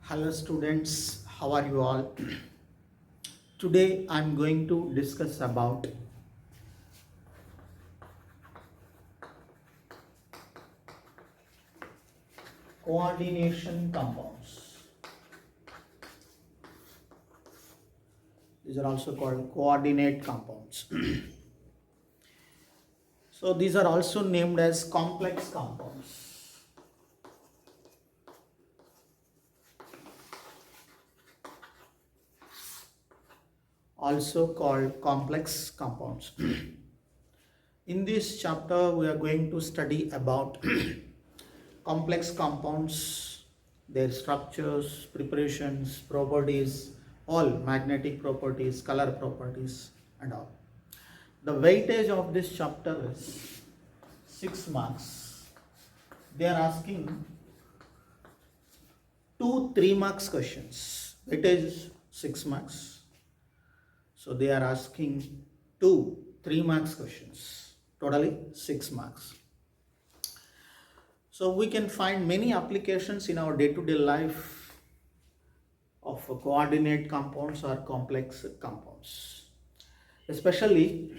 Hello students, how are you all? Today I am going to discuss about coordination compounds. These are also called coordinate compounds. So these are also named as complex compounds. Also called complex compounds. In this chapter we are going to study about complex compounds, their structures, preparations, properties, all magnetic properties, color properties and all. The weightage of this chapter is 6 marks. They are asking 2 3 marks questions. Weightage is 6 marks. So they are asking 2 3 marks questions. Totally 6 marks. So we can find many applications in our day-to-day life of coordinate compounds or complex compounds, especially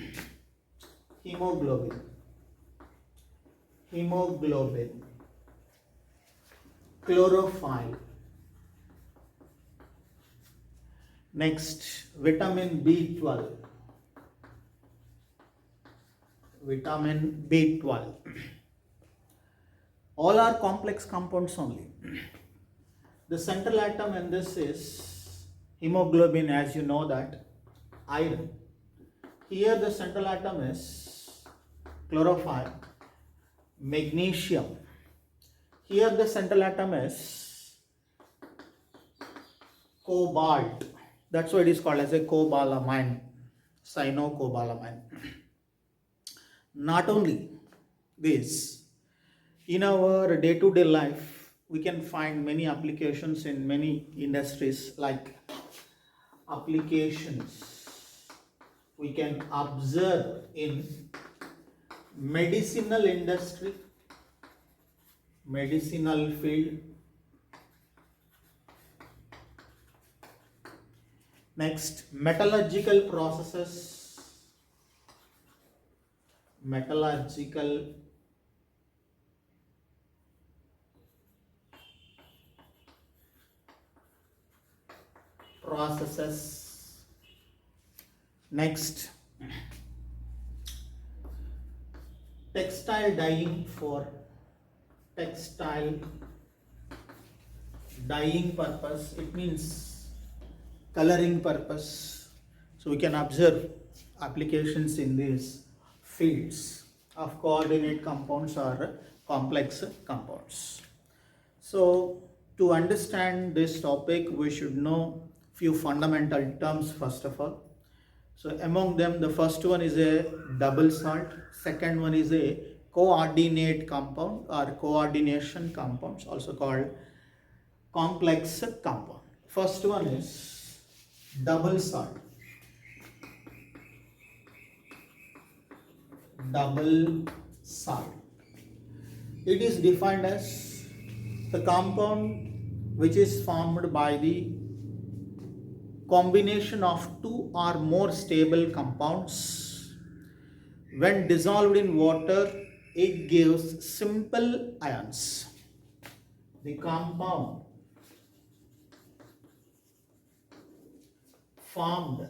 hemoglobin, chlorophyll, next vitamin B12, all are complex compounds only. The central atom in this is hemoglobin, as you know that, iron. Here the central atom is chlorophyll, magnesium. Here the central atom is cobalt. That's why it is called as a cobalamine, cyanocobalamin. Not only this, in our day-to-day life, we can find many applications in many industries, like applications we can observe in medicinal industry, medicinal field. Next, metallurgical processes, Next, textile dyeing for textile dyeing purpose. It means coloring purpose. So we can observe applications in these fields of coordinate compounds or complex compounds. So to understand this topic, we should know few fundamental terms first of all. So among them, the first one is a double salt, second one is a coordinate compound or coordination compounds, also called complex compound. First one is double salt. It is defined as the compound which is formed by the combination of two or more stable compounds. When dissolved in water, it gives simple ions. The compound formed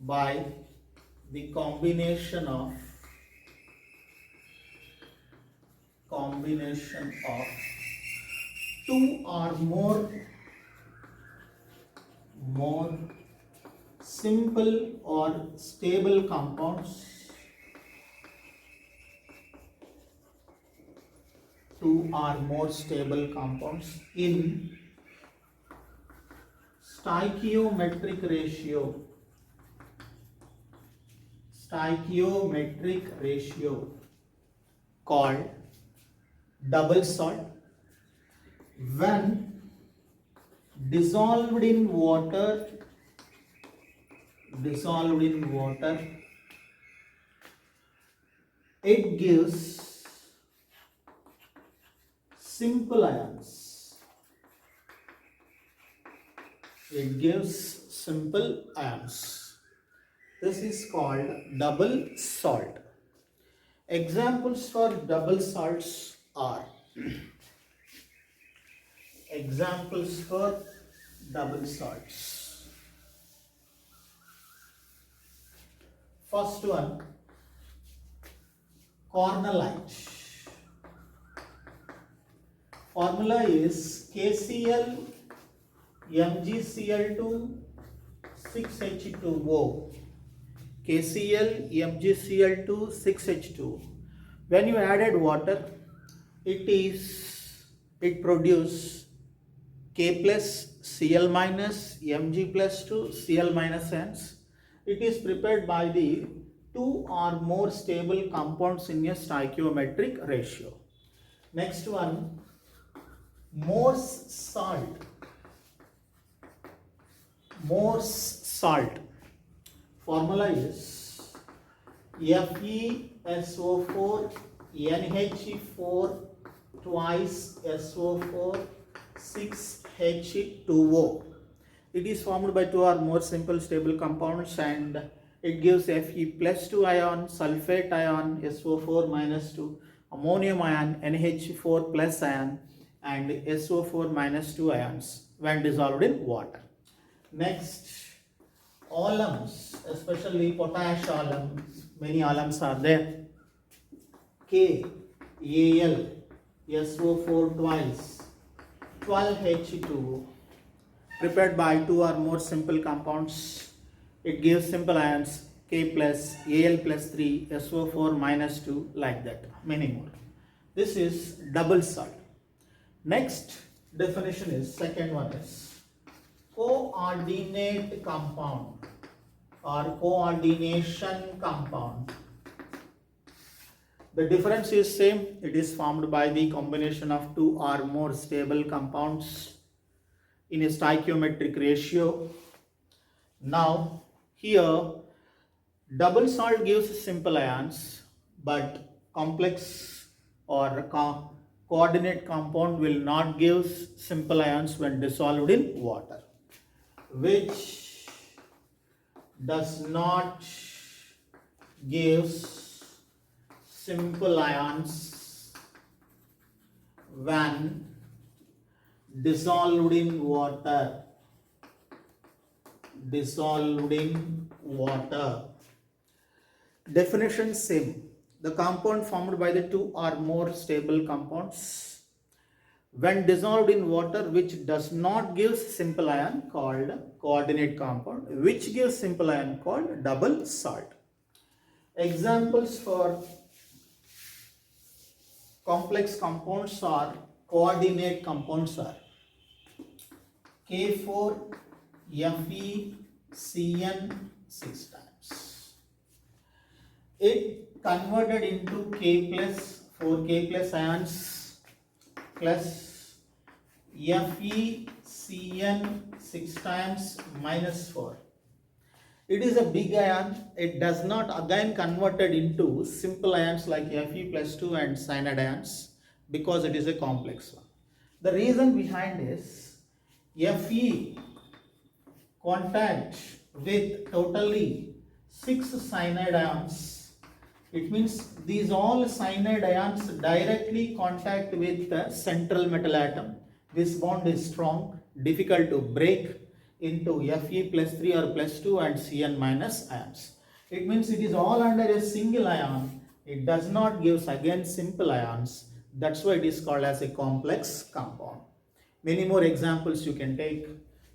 by the combination of two or more simple or stable compounds, in stoichiometric ratio called double salt. When dissolved in water, it gives simple ions. It gives simple ions. This is called double salt. Examples for double salts are examples for double salts. First one, cornellite. Formula is KCl MgCl2 6H2O. KCl MgCl2 6H2. When you added water, it produces K plus Cl minus Mg plus 2 Cl minus ends. It is prepared by the two or more stable compounds in a stoichiometric ratio. Next one, Morse salt. Morse salt. Formula is FeSO4 NH4 twice SO4 6H2O. It is formed by two or more simple stable compounds and it gives Fe plus 2 ion, sulfate ion, SO4 minus 2, ammonium ion, NH4 plus ion and SO4 minus 2 ions when dissolved in water. Next, alums, especially potash alums, many alums are there. K, Al, SO4 twice, 12H2O. Prepared by two or more simple compounds, it gives simple ions K plus, Al plus 3, SO4 minus 2, like that, many more. This is double salt. Next definition is, second one is coordinate compound or coordination compound. The difference is same. It is formed by the combination of two or more stable compounds in a stoichiometric ratio. Now here double salt gives simple ions, but complex or coordinate compound will not give simple ions when dissolved in water, which does not give simple ions when dissolved in water. Dissolved in water. Definition same. The compound formed by the two or more stable compounds when dissolved in water which does not give simple ion called coordinate compound, which gives simple ion called double salt. Examples for complex compounds or coordinate compounds are K4 FeCN 6 times. It converted into K plus 4K plus ions plus FeCN 6 times minus 4. It is a big ion. It does not again converted into simple ions like Fe plus 2 and cyanide ions because it is a complex one. The reason behind is Fe contact with totally 6 cyanide ions. It means these all cyanide ions directly contact with the central metal atom. This bond is strong, difficult to break into Fe plus 3 or plus 2 and Cn minus ions. It means it is all under a single ion. It does not give again simple ions. That's why it is called as a complex compound. Many more examples you can take.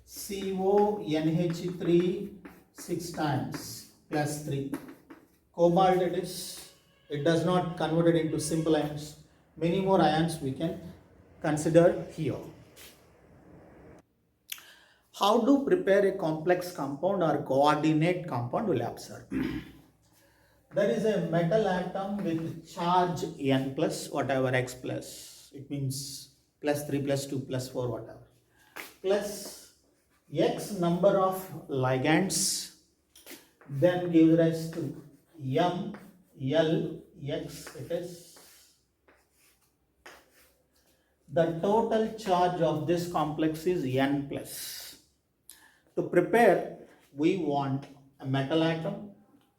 CONH3 6 times plus 3. Cobalt it does not convert it into simple ions. Many more ions we can consider here. How to prepare a complex compound or coordinate compound will observe. There is a metal atom with charge N plus whatever X plus. It means plus 3 plus 2 plus 4 whatever. Plus X number of ligands then gives rise to M, L, X it is. the total charge of this complex is N plus. To prepare, we want a metal atom,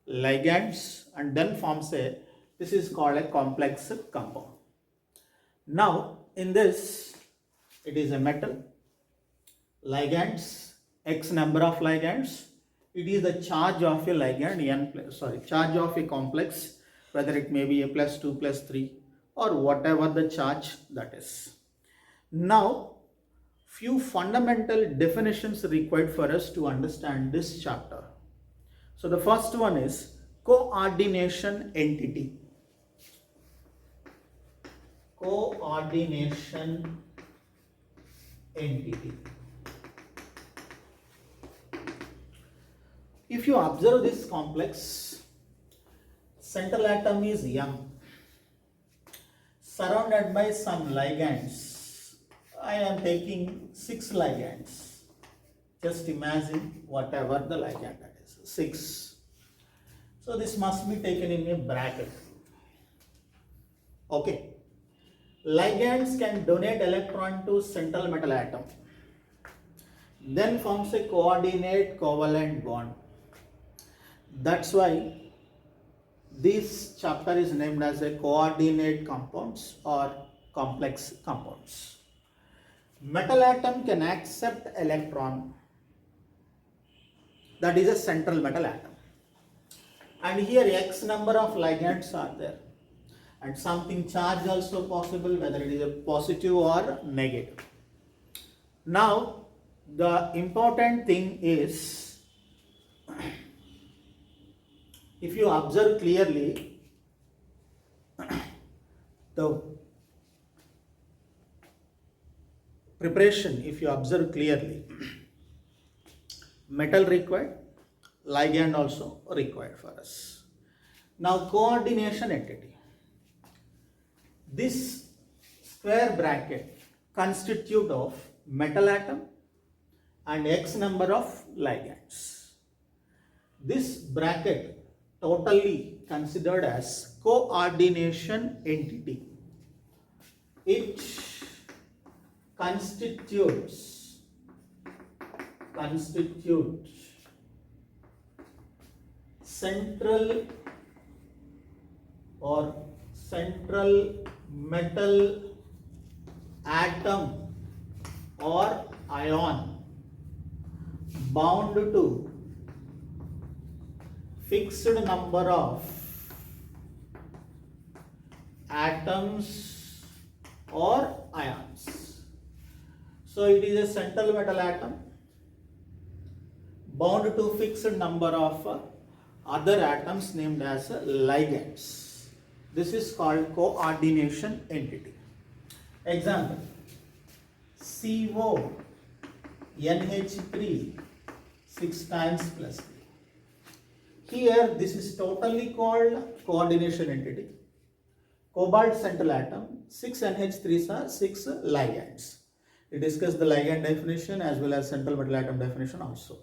ligands, and then forms this is called a complex compound. Now, in this, it is a metal, ligands, X number of ligands. It is the charge of a ligand, charge of a complex, whether it may be a plus 2, plus 3, or whatever the charge that is. Now, few fundamental definitions required for us to understand this chapter. So the first one is coordination entity. Coordination entity. If you observe this complex, central atom is M, surrounded by some ligands. I am taking 6 ligands. Just imagine whatever the ligand that is, 6. So this must be taken in a bracket. Okay. Ligands can donate electron to central metal atom, then forms a coordinate covalent bond. That's why this chapter is named as a coordinate compounds or complex compounds. Metal atom can accept electron, that is a central metal atom, and here X number of ligands are there, and something charge also possible, whether it is a positive or negative. Now the important thing is, if you observe clearly, the preparation, if you observe clearly, metal required, ligand also required for us. Now coordination entity. This square bracket constitute of metal atom and X number of ligands. This bracket totally considered as coordination entity. It constitutes central metal atom or ion bound to fixed number of atoms or ions. So it is a central metal atom bound to fixed number of other atoms named as ligands. This is called coordination entity. Example: CO NH3 6 times plus 3. Here this is totally called coordination entity. Cobalt central atom, 6 NH3s are 6 ligands. We discussed the ligand definition as well as central metal atom definition also.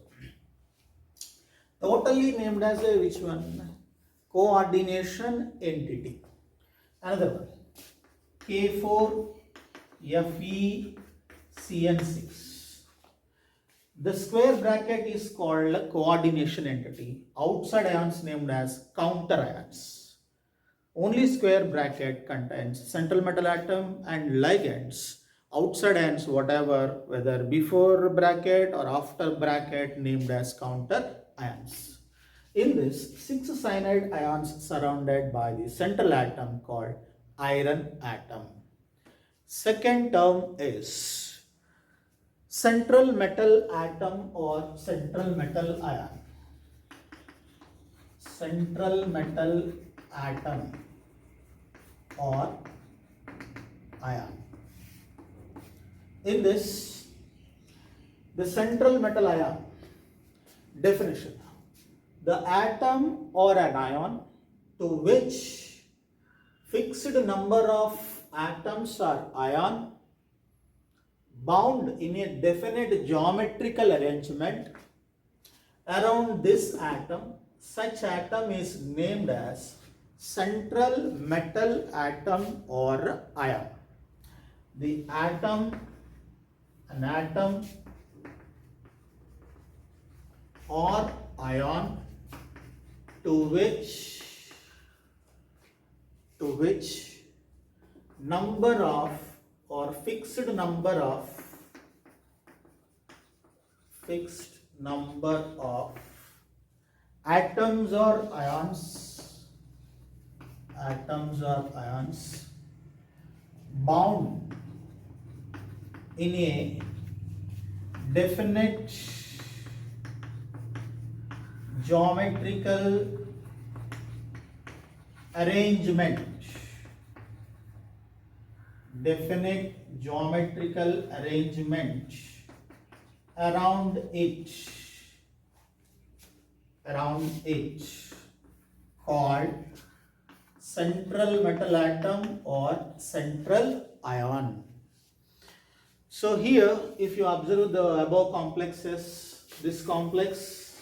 Totally named as a which one? Coordination entity. Another one, K4 FeCN6. The square bracket is called coordination entity. Outside ions named as counter ions. Only square bracket contains central metal atom and ligands. Outside ions, whatever, whether before bracket or after bracket, named as counter ions. In this, 6 cyanide ions surrounded by the central atom called iron atom. Second term is central metal atom or central metal ion. Central metal atom or ion. In this, the central metal ion definition: the atom or an ion to which fixed number of atoms or ion bound in a definite geometrical arrangement around this atom. Such atom is named as central metal atom or ion. the atom, an atom or ion to which number of or fixed number of atoms or ions bound in a definite geometrical arrangement around it called central metal atom or central ion. So here, if you observe the above complexes, this complex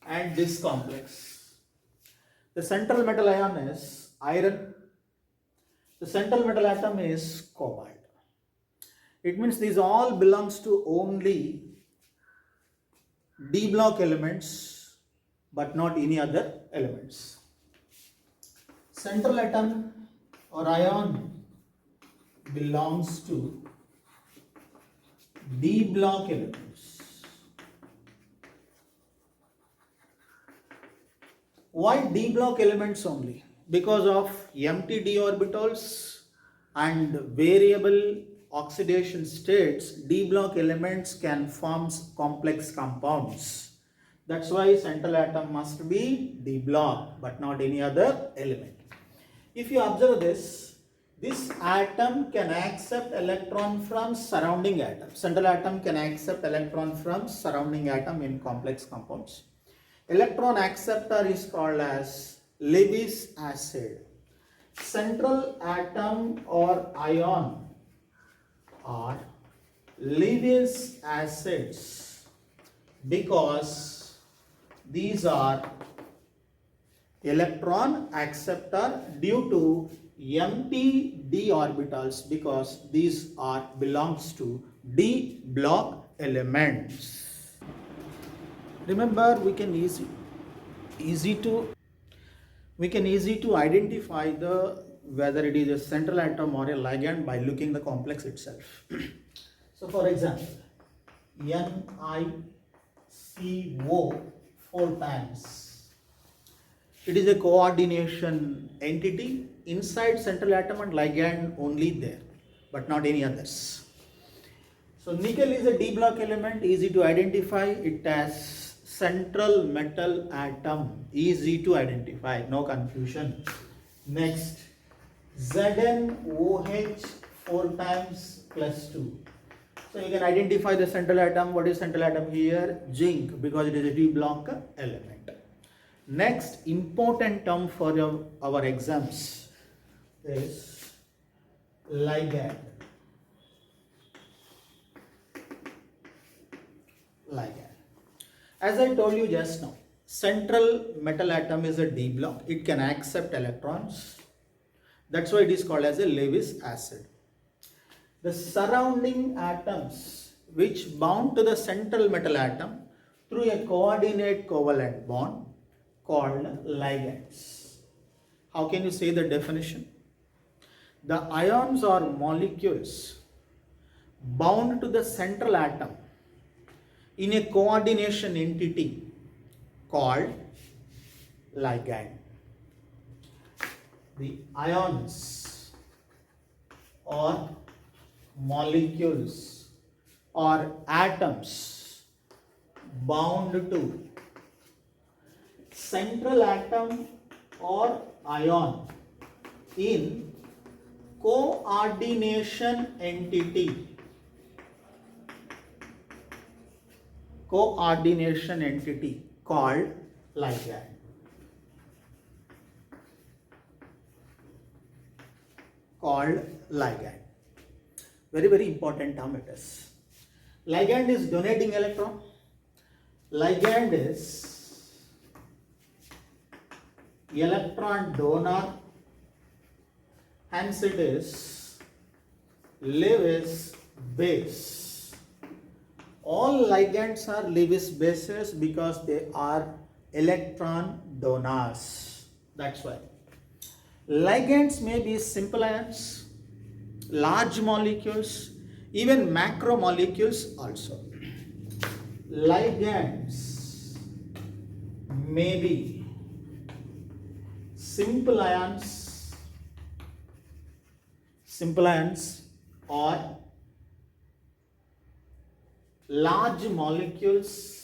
and this complex, the central metal ion is iron, the central metal atom is cobalt. It means these all belongs to only D block elements but not any other elements. Central atom or ion belongs to D block elements. Why D block elements only? Because of empty d orbitals and variable oxidation states, D block elements can form complex compounds. That's why central atom must be D block but not any other element. If you observe this atom can accept electron from surrounding atom. Central atom can accept electron from surrounding atom in complex compounds. Electron acceptor is called as Lewis acid. Central atom or ion are Lewis acids because these are electron acceptor due to empty d orbitals, because these are belongs to D block elements. Remember, we can easy to identify whether it is a central atom or a ligand by looking the complex itself. So for example, NiCO 4 times. It is a coordination entity inside central atom and ligand only there, but not any others. So nickel is a D block element, easy to identify. It has central metal atom, easy to identify, no confusion. Next, ZnOH 4 times plus 2. So you can identify the central atom. What is central atom here? Zinc, because it is a D block element. Next important term for our exams is ligand. As I told you just now, central metal atom is a D block. It can accept electrons. That's why it is called as a Lewis acid. The surrounding atoms which bound to the central metal atom through a coordinate covalent bond called ligands. How can you say the definition? The ions or molecules bound to the central atom in a coordination entity called ligand. The ions or molecules or atoms bound to central atom or ion in coordination entity called ligand. Very, very important term it is. Ligand is donating electron. Ligand is electron donor, hence it is Lewis base. All ligands are Lewis bases because they are electron donors. That's why. Ligands may be simple ions, large molecules, even macromolecules also. Ligands may be simple ions or large molecules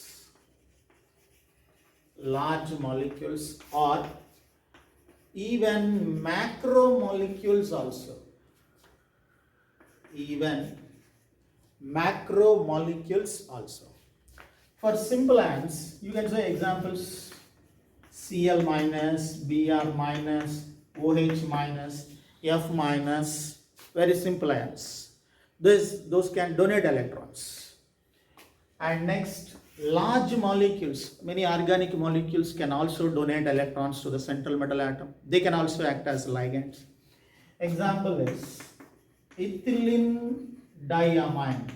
or even macromolecules also. For simple ions, you can say examples Cl minus, Br minus, OH minus, F minus, very simple ions. Those can donate electrons. And next, large molecules, many organic molecules can also donate electrons to the central metal atom. They can also act as ligands. Example is ethylene diamine.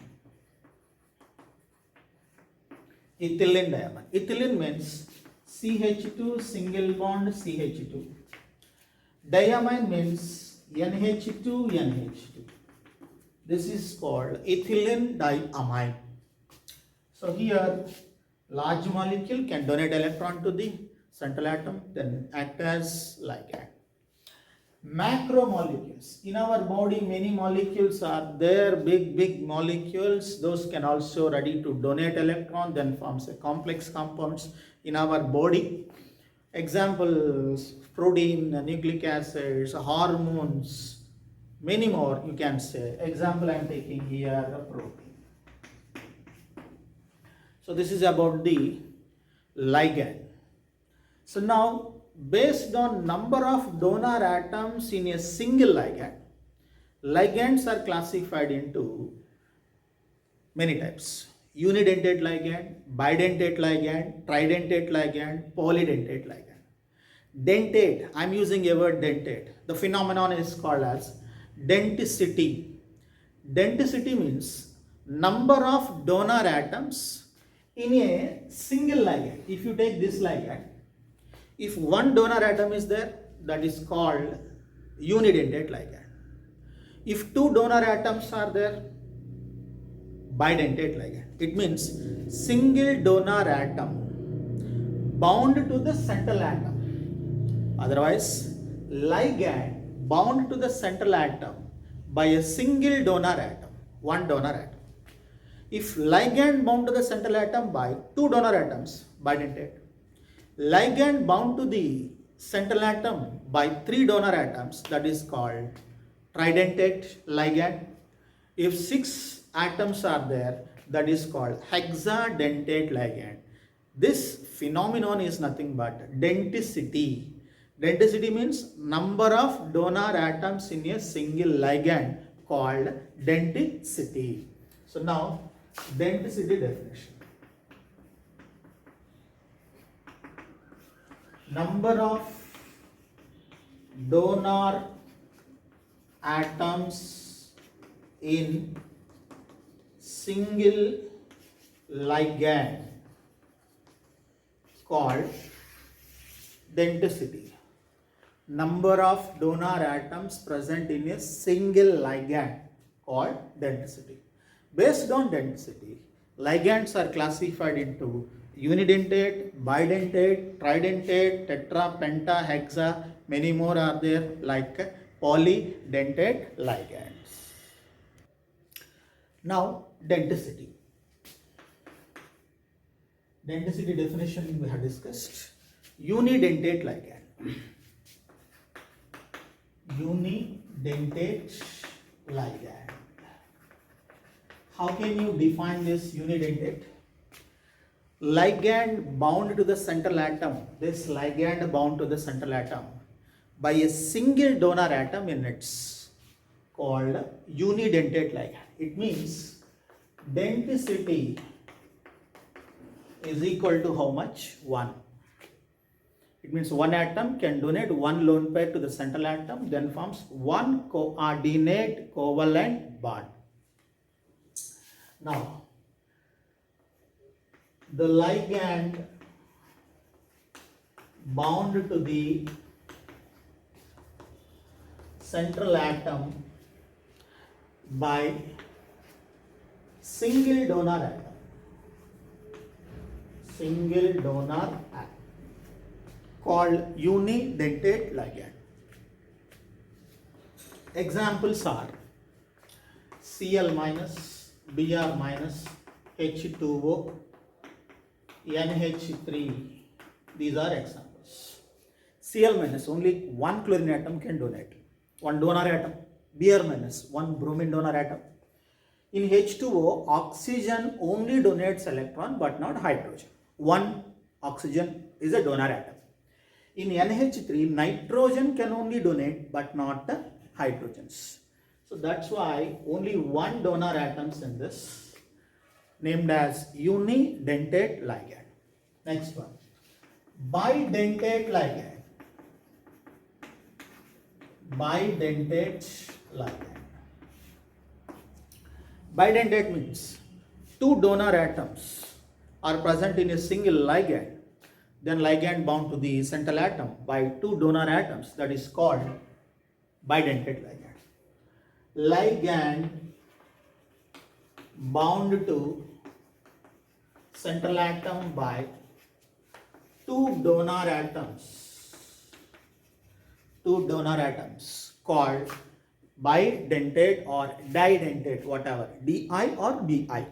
Ethylene means CH2 single bond CH2. Diamine means NH2. This is called ethylene diamine. So here large molecule can donate electron to the central atom, then act as ligand. Macromolecules. In our body, many molecules are there, big molecules. Those can also ready to donate electron, then forms a complex compounds in our body. Examples, protein, nucleic acids, hormones, many more you can say. Example I am taking here, the protein. So this is about the ligand. So now, based on number of donor atoms in a single ligand, ligands are classified into many types. Unidentate ligand, bidentate ligand, tridentate ligand, polydentate ligand. Dentate, I am using a word dentate. The phenomenon is called as denticity. Denticity means number of donor atoms in a single ligand. If you take this ligand, if one donor atom is there, that is called unidentate ligand. If two donor atoms are there, bidentate ligand. It means single donor atom bound to the central atom. Otherwise, ligand bound to the central atom by a single donor atom, one donor atom. If ligand bound to the central atom by two donor atoms, bidentate. Ligand bound to the central atom by three donor atoms, that is called tridentate ligand. If six atoms are there, that is called hexadentate ligand. This phenomenon is nothing but denticity. Denticity means number of donor atoms in a single ligand, called denticity. So now, denticity definition. Number of donor atoms in single ligand, called denticity. Number of donor atoms present in a single ligand, called denticity. Based on denticity, ligands are classified into unidentate, bidentate, tridentate, tetra, penta, hexa, many more are there, like polydentate ligands. Now, denticity. Denticity definition we have discussed. Unidentate ligand. Unidentate ligand. How can you define this unidentate? Ligand bound to the central atom. This ligand bound to the central atom by a single donor atom in its, called unidentate ligand. It means denticity is equal to how much? 1. It means one atom can donate one lone pair to the central atom, then forms one coordinate covalent bond. Now, the ligand bound to the central atom by single donor atom. Single donor atom called unidentate ligand. Examples are Cl minus, Br minus, H2O, NH3. These are examples. Cl minus, only one chlorine atom can donate. One donor atom. Br minus, one bromine donor atom. In H2O, oxygen only donates electron but not hydrogen. One oxygen is a donor atom. In NH3, nitrogen can only donate but not the hydrogens. So that's why only one donor atoms in this, named as unidentate ligand. Next one, bidentate ligand. Bidentate ligand. Bidentate means two donor atoms are present in a single ligand, then ligand bound to the central atom by two donor atoms, that is called bidentate ligand. Ligand bound to central atom by two donor atoms called bidentate or didentate, whatever, Di or Bi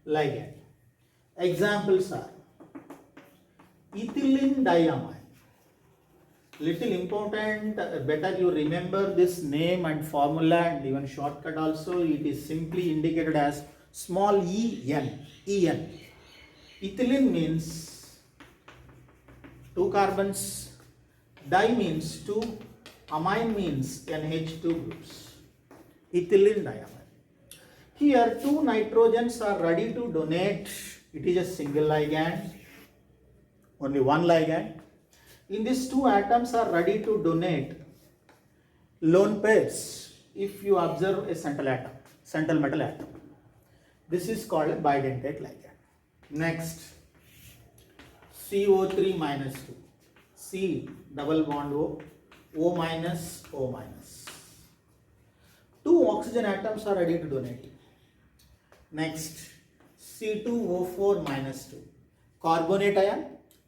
ligand. Examples are ethylene diamine. Little important, better you remember this name and formula and even shortcut also. It is simply indicated as small en. Ethylene means two carbons, di means two, amine means NH2 groups. Ethylene diamine. Here two nitrogens are ready to donate. It is a single ligand, only one ligand. In these two atoms are ready to donate lone pairs if you observe a central metal atom. This is called a bidentate ligand. Next, CO3 minus 2. C double bond O minus, O minus. Two oxygen atoms are ready to donate. Next, C2O4 minus 2. Carbonate ion,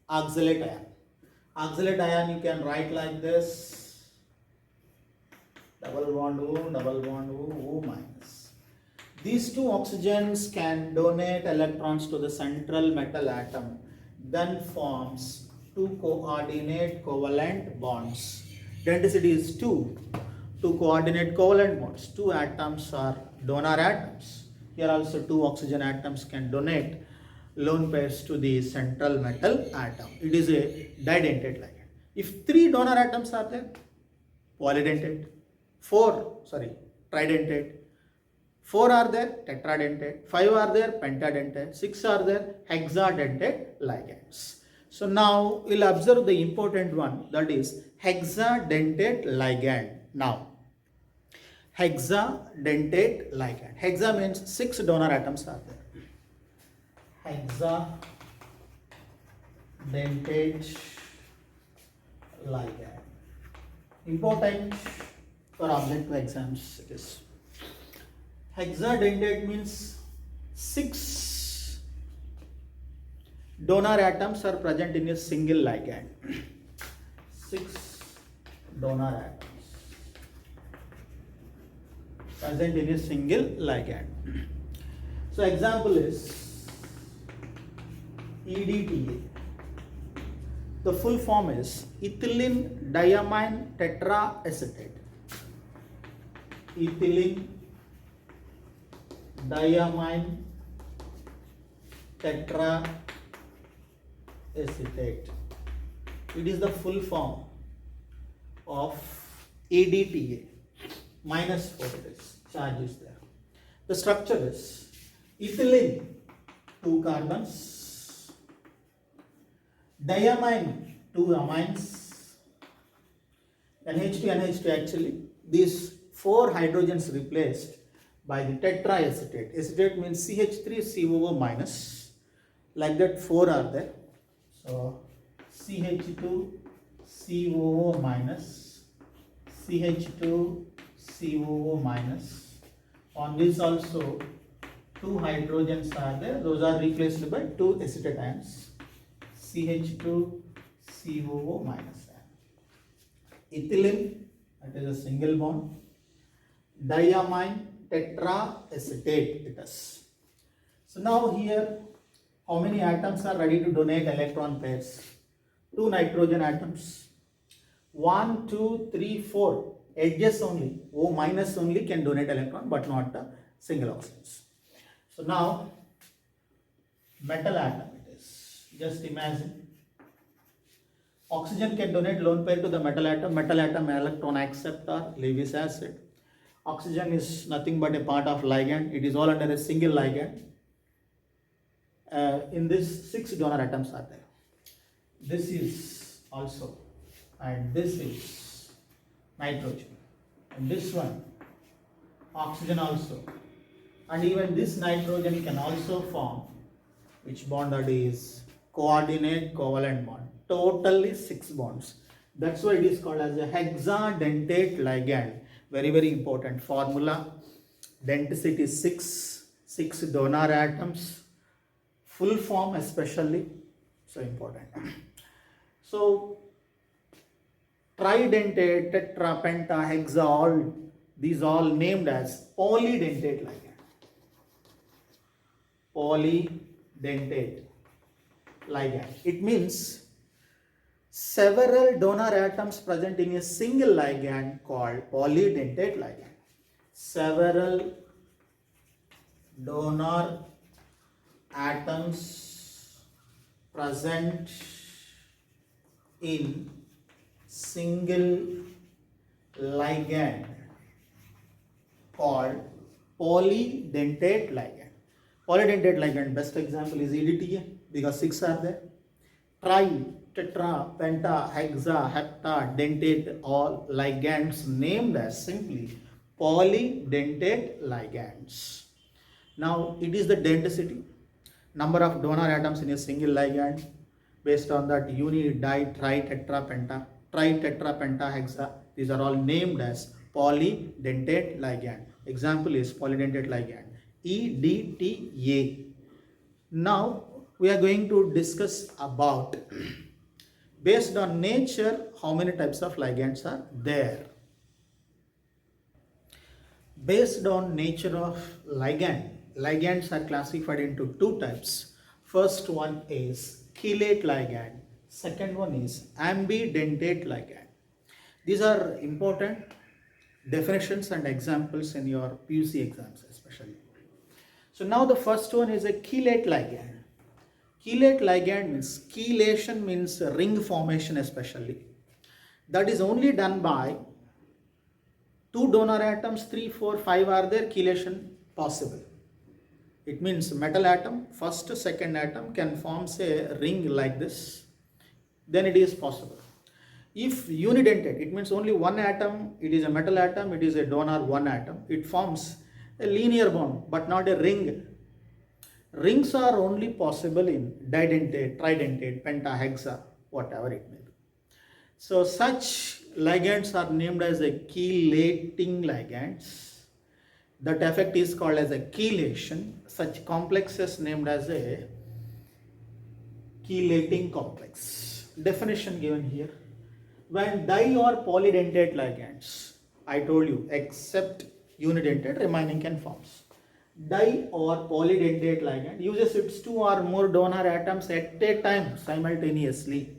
oxalate ion. Oxalate ion you can write like this. Double bond O minus. These two oxygens can donate electrons to the central metal atom, then forms two coordinate covalent bonds. Density is 2. Two coordinate covalent bonds. Two atoms are donor atoms. Here also two oxygen atoms can donate lone pairs to the central metal atom. It is a didentate ligand. If three donor atoms are there, polydentate. Tridentate. 4 are there, tetradentate. 5 are there, pentadentate. 6 are there, hexadentate ligands. So now we'll observe the important one, that is hexadentate ligand. Now, hexadentate ligand. Hexa means 6 donor atoms are there. Hexadentate ligand. Important for objective exams it is. Hexadentate means 6 donor atoms are present in a single ligand. 6 donor atoms present in a single ligand. So example is EDTA. The full form is ethylene diamine tetraacetate. Ethylene diamine tetraacetate. It is the full form of ADTA. Minus 4 it is. Charge is there. The structure is ethylene 2 carbons, diamine two amines, NH2, NH2 actually, these 4 hydrogens replaced by the tetraacetate. Acetate means CH3COO minus, like that 4 are there. So CH2COO minus, CH2COO minus. On this also 2 hydrogens are there, those are replaced by 2 acetate ions, CH2COO minus. Ethylene, that is a single bond, diamine tetraacetate it is. So now here, how many atoms are ready to donate electron pairs? 2 nitrogen atoms. 1, 2, 3, 4 edges only, O minus only can donate electron, but not the single oxygens. So now, metal atom it is. Just imagine. Oxygen can donate lone pair to the metal atom electron acceptor, Lewis acid. Oxygen is nothing but a part of ligand, it is all under a single ligand. In this 6 donor atoms are there. This is also, and this is nitrogen, and this one oxygen also, and even this nitrogen can also form which bond, that is coordinate covalent bond. Totally 6 bonds. That's why it is called as a hexadentate ligand. Very, very important formula. Denticity 6 donor atoms, full form especially, so important. So tridentate, tetra, penta, hexa, all these all named as polydentate ligand. Polydentate ligand. It means several donor atoms present in a single ligand called polydentate ligand. Several donor atoms present in single ligand called polydentate ligand. Polydentate ligand, best example is EDTA because 6 are there. Tri, tetra, penta, hexa, hepta, dentate, all ligands named as simply polydentate ligands. Now it is the denticity, number of donor atoms in a single ligand. Based on that, uni, di, tri, tetra, penta, hexa, these are all named as polydentate ligand. Example is polydentate ligand, EDTA. Now we are going to discuss about, based on nature, how many types of ligands are there. Based on nature of ligands are classified into 2 types. First one is chelate ligand, second one is ambidentate ligand. These are important definitions and examples in your PUC exams especially. So now the first one is a chelate ligand. Chelate ligand means, chelation means ring formation especially. That is only done by 2 donor atoms, 3, 4, 5 are there, chelation possible. It means metal atom, first, second atom can form a ring like this, then it is possible. If unidentate, it means only one atom, it is a metal atom, it is a donor one atom, it forms a linear bond but not a ring. Rings are only possible in didentate, tridentate, penta, hexa, whatever it may be. So such ligands are named as a chelating ligands. That effect is called as a chelation. Such complexes named as a chelating complex. Definition given here. When di or polydentate ligands, I told you, except unidentate, remaining can forms. Di or polydentate ligand uses its 2 or more donor atoms at a time simultaneously.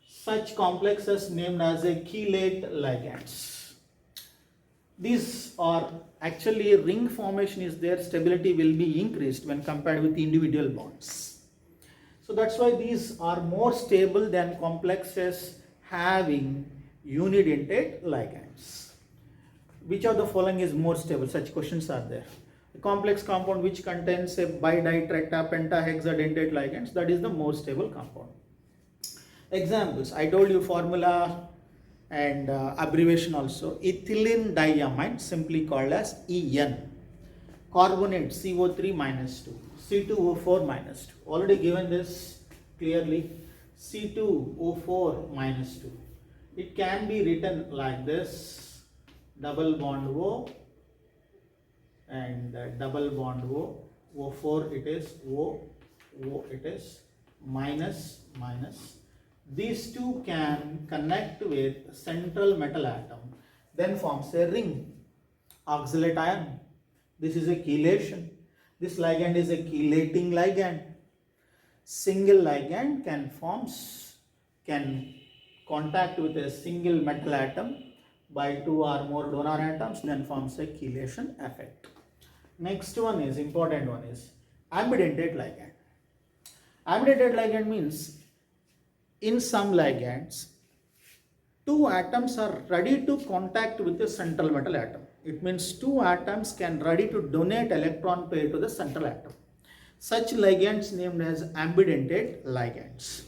Such complexes named as a chelate ligands. These are actually, ring formation is there, stability will be increased when compared with individual bonds. So that's why these are more stable than complexes having unidentate ligands. Which of the following is more stable? Such questions are there. A complex compound which contains a bi, di, tetra, penta, hexadentate ligands, that is the most stable compound. Examples, I told you formula and abbreviation also. Ethylene diamine, simply called as EN. Carbonate CO3 minus 2, C2O4 minus 2. Already given this clearly. C2O4 minus 2. It can be written like this: double bond O and double bond O. O4 it is O, O it is minus minus. These two can connect with central metal atom, then forms a ring. Oxalate ion. This is a chelation. This ligand is a chelating ligand. Single ligand can contact with a single metal atom by two or more donor atoms, then forms a chelation effect. Next one is important one is ambidentate ligand. Ambidentate ligand means in some ligands two atoms are ready to contact with the central metal atom. It means two atoms can ready to donate electron pair to the central atom. Such ligands named as ambidentate ligands.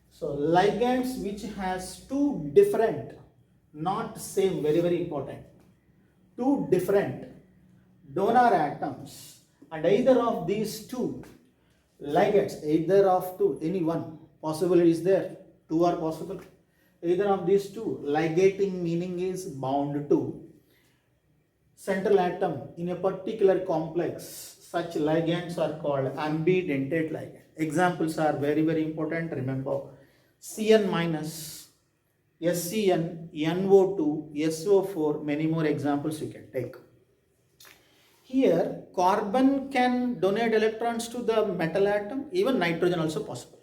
So ligands which has two different, not same, very very important, two different donor atoms, and either of these two ligands, either of two, any one possible is there, two are possible, either of these two, ligating meaning is bound to central atom in a particular complex. Such ligands are called ambidentate ligand. Examples are very very important. Remember, Cn minus, SCN, NO2, SO4, many more examples you can take. Here carbon can donate electrons to the metal atom, even nitrogen also possible.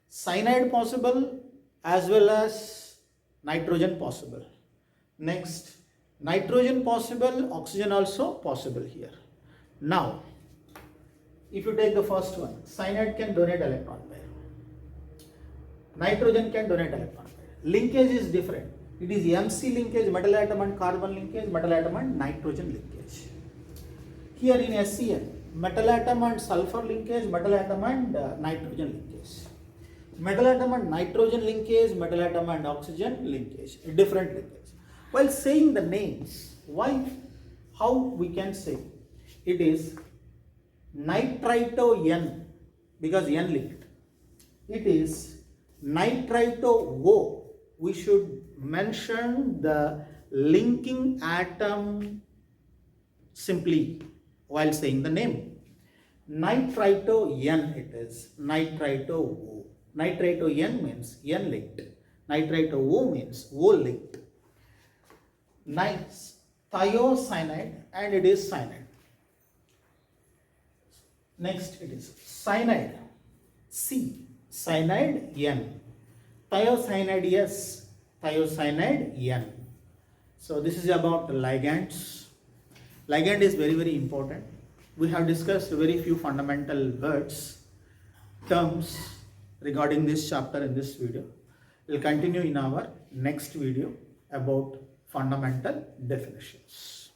Cyanide possible as well as nitrogen possible. Next, nitrogen possible, oxygen also possible here. Now, if you take the first one, cyanide can donate electron pair. Nitrogen can donate electron pair. Linkage is different. It is MC linkage, metal atom and carbon linkage, metal atom and nitrogen linkage. Here in SCN, metal atom and sulfur linkage, metal atom and nitrogen linkage. Metal atom and nitrogen linkage, metal atom and oxygen linkage, different linkage. While saying the names, how we can say it is nitrito N, because N linked. It is nitrito O. We should mention the linking atom simply while saying the name. Nitrito N it is, nitrito O. Nitrito N means N linked. Nitrito O means O linked. Nice thiocyanide, and it is cyanide. Next it is cyanide, C, cyanide N, thiocyanide S, thiocyanide N. So this is about the ligands. Ligand is very very important. We have discussed very few fundamental words, terms regarding this chapter in this video. We'll continue in our next video about fundamental definitions.